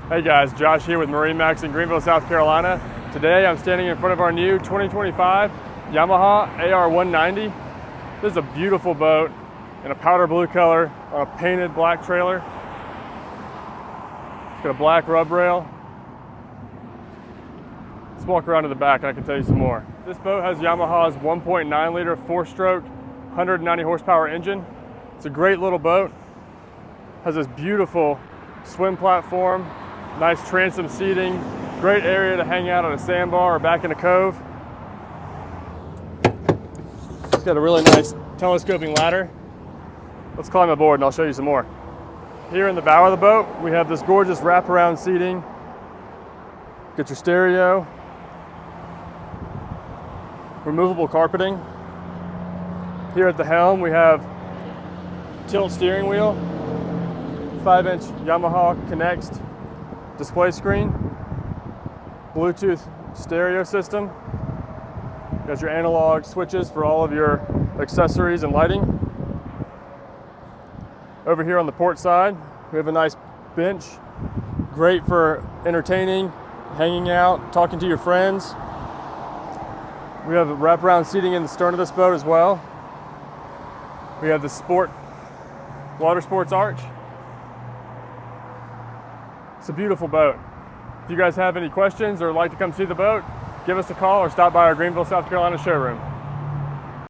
Hey guys, Josh here with MarineMax in Greenville, South Carolina. Today I'm standing in front of our new 2025 Yamaha AR190. This is a beautiful boat in a powder blue color on a painted black trailer. It's got a black rub rail. Let's walk around to the back and I can tell you some more. This boat has Yamaha's 1.9 liter 4-stroke 190 horsepower engine. It's a great little boat. Has this beautiful swim platform, nice transom seating, great area to hang out at a sandbar or back in a cove. It's got a really nice telescoping ladder. Let's climb aboard and I'll show you some more. Here in the bow of the boat, we have this gorgeous wraparound seating. Get your stereo, removable carpeting. Here at the helm, we have tilt steering wheel, 5-inch Yamaha Connect display screen, Bluetooth stereo system. Got your analog switches for all of your accessories and lighting. Over here on the port side, we have a nice bench, great for entertaining, hanging out, talking to your friends. We have wraparound seating in the stern of this boat as well. We have the water sports arch. It's a beautiful boat. If you guys have any questions or like to come see the boat, give us a call or stop by our Greenville, South Carolina showroom.